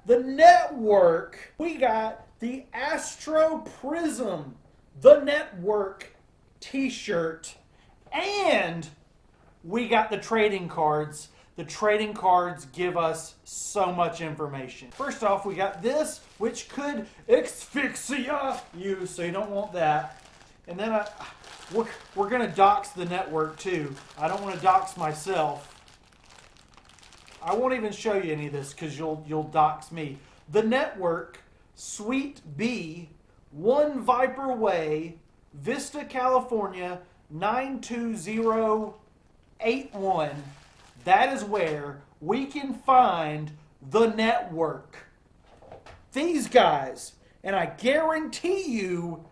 The Network. We got the Astro Prism, The Network t-shirt, and we got the trading cards. The trading cards give us so much information. First off, we got this, which could asphyxiate you, so you don't want that. And then we're going to dox the network too. I don't want to dox myself. I won't even show you any of this because you'll dox me. The Network, Suite B, 1 Viper Way, Vista, California, 92081. That is where we can find the network. These guys, and I guarantee you,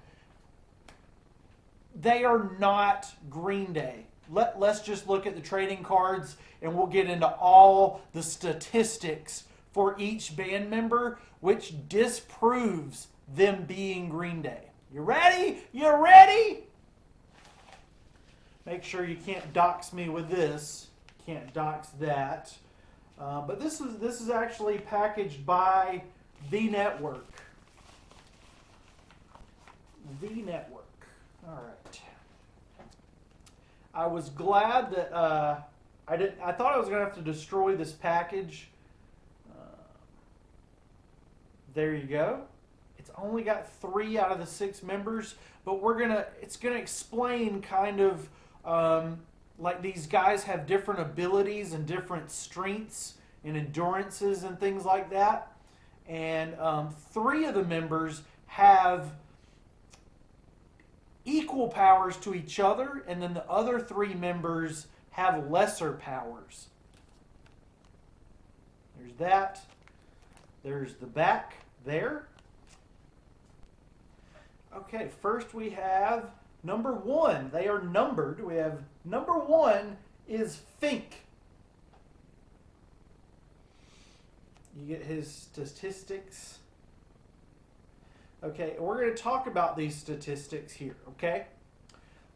they are not Green Day. Let's just look at the trading cards and we'll get into all the statistics for each band member, which disproves them being Green Day. You ready? You ready? Make sure you can't dox me with this. Can't dox that. But this is actually packaged by The Network. The Network. All right. I was glad that I thought I was going to have to destroy this package. There you go. It's only got 3 out of the 6 members, but it's gonna explain kind of like these guys have different abilities and different strengths and endurances and things like that. And 3 of the members have equal powers to each other, and then the other 3 members have lesser powers. There's that. There's the back there. Okay, first we have number 1. They are numbered. We have number 1 is Fink. You get his statistics. Okay, we're going to talk about these statistics here, okay?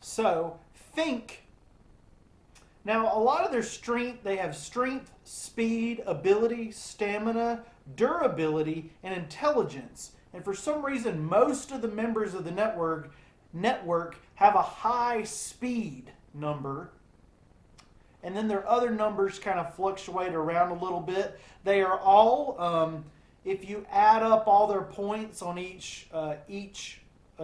So, Fink, now a lot of their strength, they have strength, speed, ability, stamina, durability, and intelligence. And for some reason, most of the members of the network have a high speed number. And then their other numbers kind of fluctuate around a little bit. They are all, if you add up all their points on each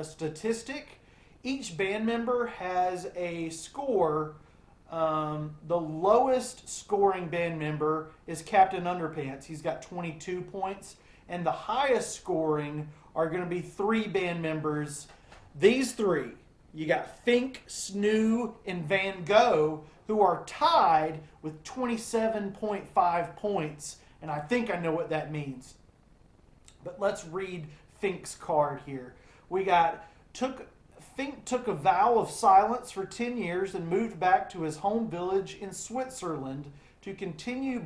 statistic, each band member has a score. The lowest scoring band member is Captain Underpants. He's got 22 points. And the highest scoring are going to be 3 band members. These 3, you got Fink, Snoo, and Van Gogh, who are tied with 27.5 points. And I think I know what that means. But let's read Fink's card here. We got, Fink took a vow of silence for 10 years and moved back to his home village in Switzerland to continue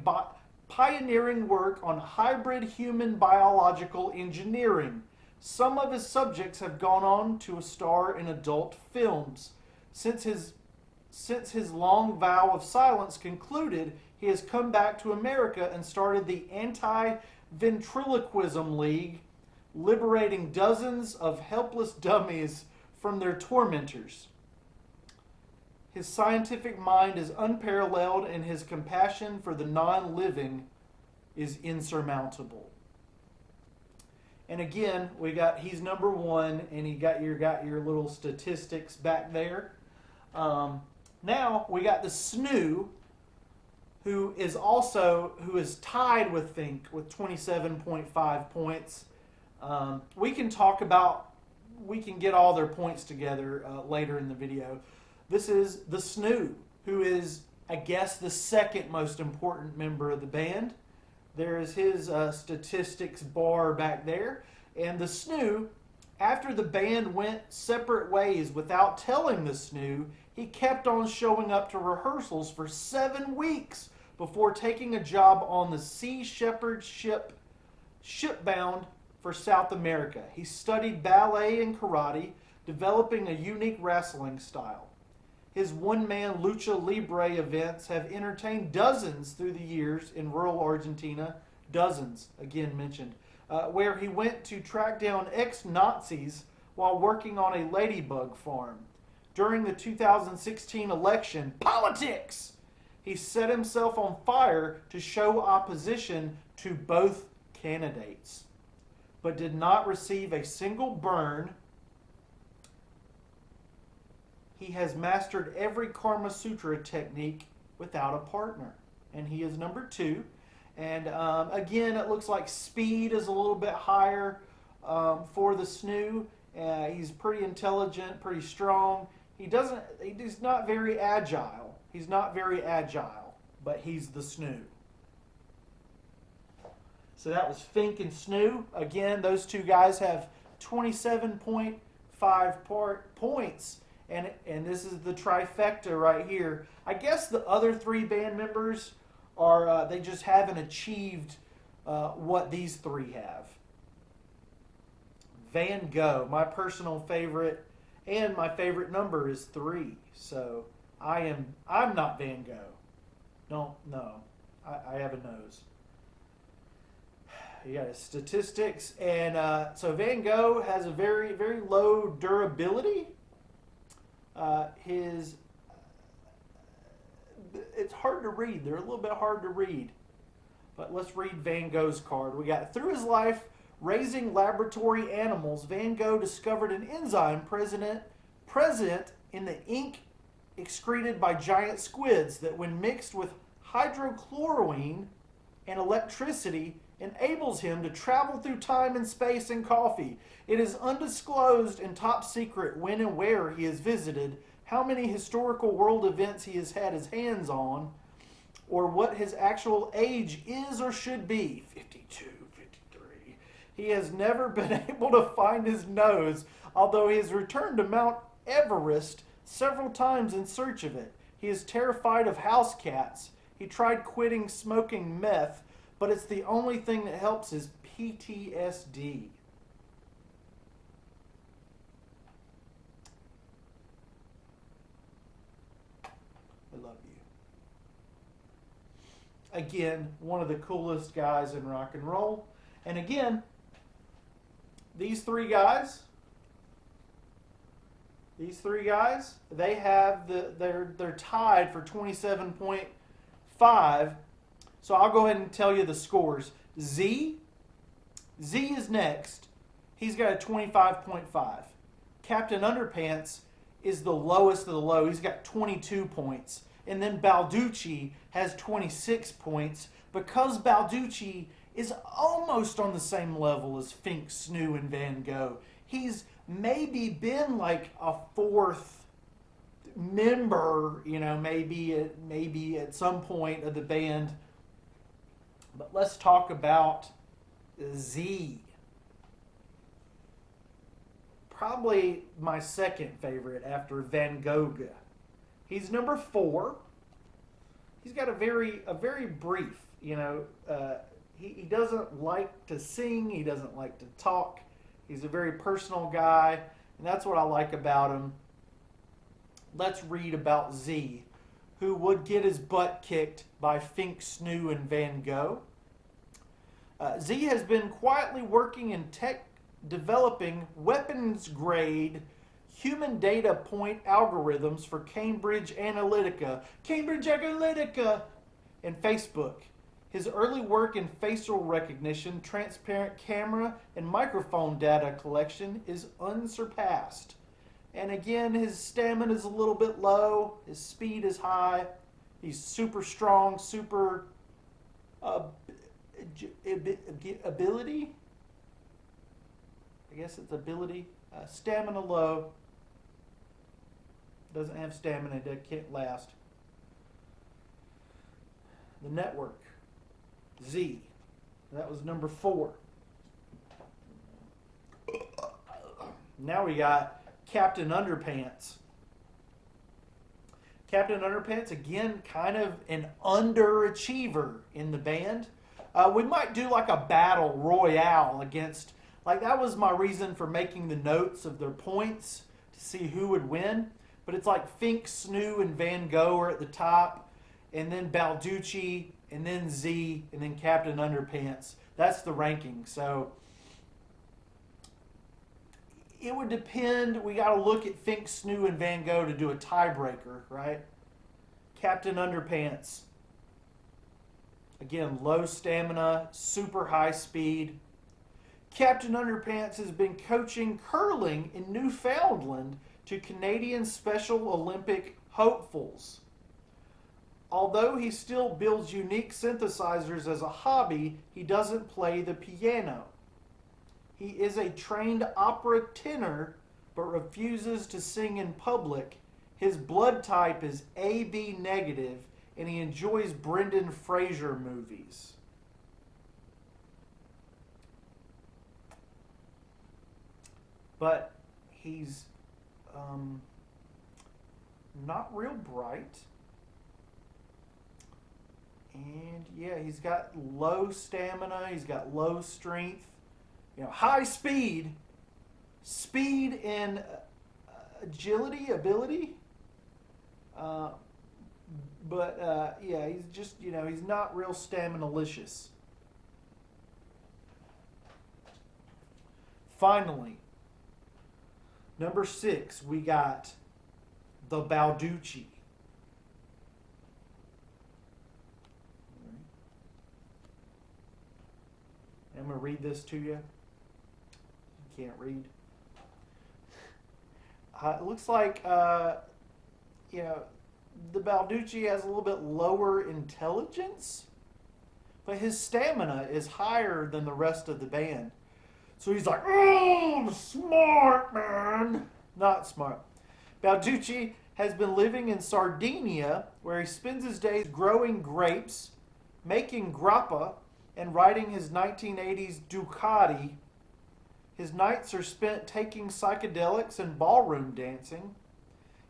pioneering work on hybrid human biological engineering. Some of his subjects have gone on to star in adult films. Since his long vow of silence concluded, he has come back to America and started the Anti-Ventriloquism League, liberating dozens of helpless dummies from their tormentors. His scientific mind is unparalleled, and his compassion for the non-living is insurmountable. And again, he's number 1, and he got your little statistics back there. Now we got the Snoo, who is tied with Fink with 27.5 points. We can get all their points together later in the video. This is the Snoo, who is, I guess, the second most important member of the band. There is his statistics bar back there. And the Snoo, after the band went separate ways without telling the Snoo, he kept on showing up to rehearsals for 7 weeks before taking a job on the Sea Shepherd shipbound for South America. He studied ballet and karate, developing a unique wrestling style. His one-man lucha libre events have entertained dozens through the years in rural Argentina, Dozens, again mentioned, where he went to track down ex-Nazis while working on a ladybug farm. During the 2016 election, politics! He set himself on fire to show opposition to both candidates, but did not receive a single burn. He has mastered every Karma Sutra technique without a partner, and he is number 2. And again, it looks like speed is a little bit higher for the Snoo. He's pretty intelligent, pretty strong. He's not very agile. He's not very agile, but he's the Snoo. So that was Fink and Snoo. Again, those two guys have 27.5 points. And this is the trifecta right here. I guess the other 3 band members are, they just haven't achieved what these 3 have. Van Gogh, my personal favorite, and my favorite number is 3. So I'm not Van Gogh. No, I have a nose. You got his statistics, and so Van Gogh has a very, very low durability. It's hard to read. They're a little bit hard to read. But let's read Van Gogh's card. We got, through his life raising laboratory animals, Van Gogh discovered an enzyme present in the ink excreted by giant squids that, when mixed with hydrochloroquine and electricity, enables him to travel through time and space in coffee. It is undisclosed and top secret when and where he has visited, how many historical world events he has had his hands on, or what his actual age is or should be. 52, 53. He has never been able to find his nose, although he has returned to Mount Everest several times in search of it. He is terrified of house cats. He tried quitting smoking meth, but it's the only thing that helps his PTSD. I love you. Again, one of the coolest guys in rock and roll. And again, these three guys, they have they're tied for 27.5. So I'll go ahead and tell you the scores. Z is next. He's got a 25.5. Captain Underpants is the lowest of the low. He's got 22 points. And then Balducci has 26 points. Because Balducci is almost on the same level as Fink, Snoo, and Van Gogh, he's maybe been like a 4th member, maybe at some point of the band. But let's talk about Z. Probably my second favorite after Van Gogh. He's number 4. He's got a very brief, he doesn't like to sing. He doesn't like to talk. He's a very personal guy, and that's what I like about him. Let's read about Z, who would get his butt kicked by Fink, Snoo, and Van Gogh. Z has been quietly working in tech, developing weapons-grade human data point algorithms for Cambridge Analytica, and Facebook. His early work in facial recognition, transparent camera, and microphone data collection is unsurpassed. And again, his stamina is a little bit low. His speed is high. He's super strong, super ability. I guess it's ability. Stamina low. Doesn't have stamina. Can't last. The Network. Z. That was number 4. Now we got Captain Underpants. Captain Underpants, again, kind of an underachiever in the band. We might do like a battle royale against, like that was my reason for making the notes of their points to see who would win. But it's like Fink, Snoo, and Van Gogh are at the top. And then Balducci, and then Z, and then Captain Underpants. That's the ranking. So it would depend. We got to look at Fink, Snoo, and Van Gogh to do a tiebreaker, right? Captain Underpants. Again, low stamina, super high speed. Captain Underpants has been coaching curling in Newfoundland to Canadian Special Olympic hopefuls. Although he still builds unique synthesizers as a hobby, he doesn't play the piano. He is a trained opera tenor, but refuses to sing in public. His blood type is AB negative, and he enjoys Brendan Fraser movies. But he's not real bright. And yeah, he's got low stamina, he's got low strength, high speed, and agility, ability. Yeah, he's just, he's not real stamina-licious. Finally, number 6, we got the Balducci. I'm going to read this to you. You can't read. It looks like, the Balducci has a little bit lower intelligence, but his stamina is higher than the rest of the band. So he's like, oh, I'm smart, man. Not smart. Balducci has been living in Sardinia, where he spends his days growing grapes, making grappa, and riding his 1980s Ducati. His nights are spent taking psychedelics and ballroom dancing.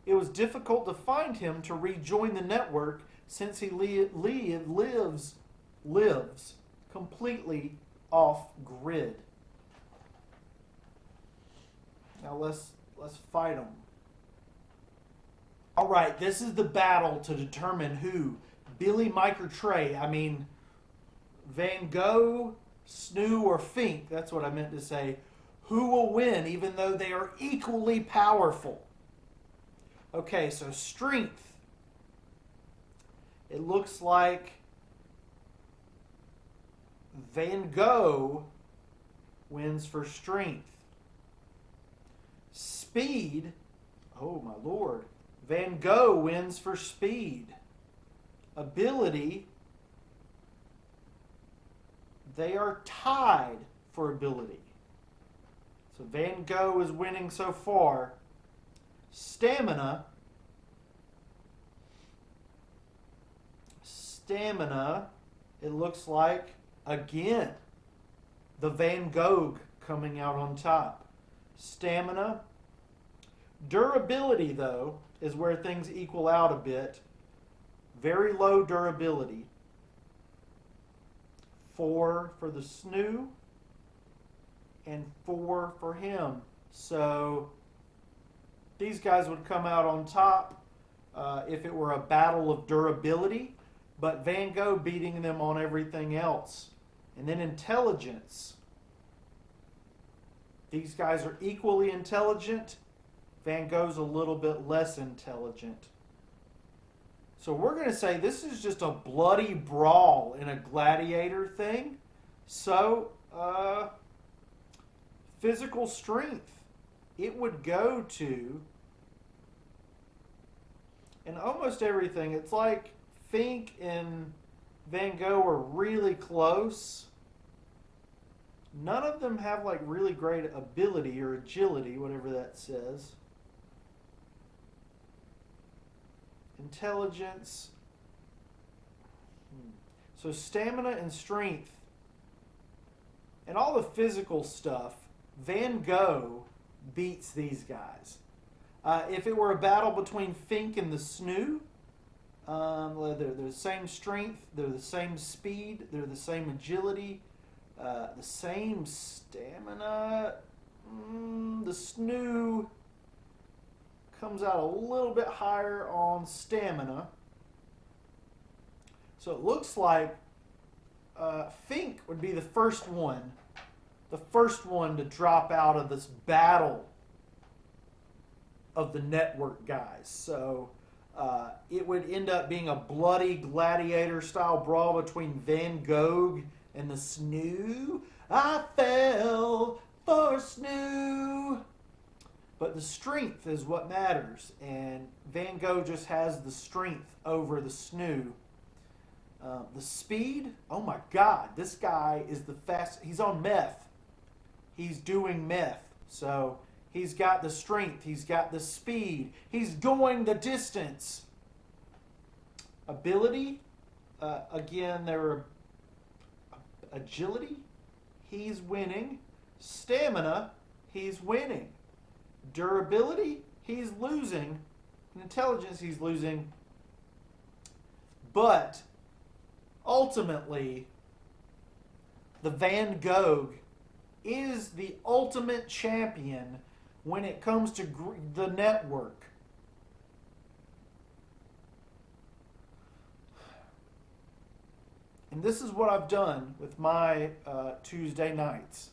It was difficult to find him to rejoin the network since he lives completely off grid. Now let's fight him. All right, this is the battle to determine who, Billy, Mike, or Trey. Van Gogh, Snoo, or Fink. That's what I meant to say. Who will win, even though they are equally powerful? Okay, so strength. It looks like Van Gogh wins for strength. Speed. Oh, my Lord. Van Gogh wins for speed. Ability. They are tied for ability. So Van Gogh is winning so far. Stamina. It looks like, again, the Van Gogh coming out on top. Stamina. Durability, though, is where things equal out a bit. Very low durability. 4 for the Snoo, and 4 for him. So these guys would come out on top if it were a battle of durability, but Van Gogh beating them on everything else. And then intelligence. These guys are equally intelligent. Van Gogh's a little bit less intelligent. So we're going to say this is just a bloody brawl in a gladiator thing. So, physical strength. It would go to, and almost everything, it's like Fink and Van Gogh are really close. None of them have like really great ability or agility, whatever that says. Intelligence. So stamina and strength. And all the physical stuff, Van Gogh beats these guys. If it were a battle between Fink and the Snoo, they're the same strength, they're the same speed, they're the same agility, the same stamina. The Snoo comes out a little bit higher on stamina. So it looks like Fink would be the first one to drop out of this battle of the network guys. So it would end up being a bloody gladiator style brawl between Van Gogh and the Snoo. I fell for Snoo. But the strength is what matters, and Van Gogh just has the strength over the Snoo. The speed, oh my God, this guy is the fast. He's on meth. He's doing meth. So he's got the strength. He's got the speed. He's going the distance. Ability, again, there are agility. He's winning. Stamina, he's winning. Durability, he's losing. Intelligence, he's losing. But ultimately, the Van Gogh is the ultimate champion when it comes to the network. And this is what I've done with my Tuesday night.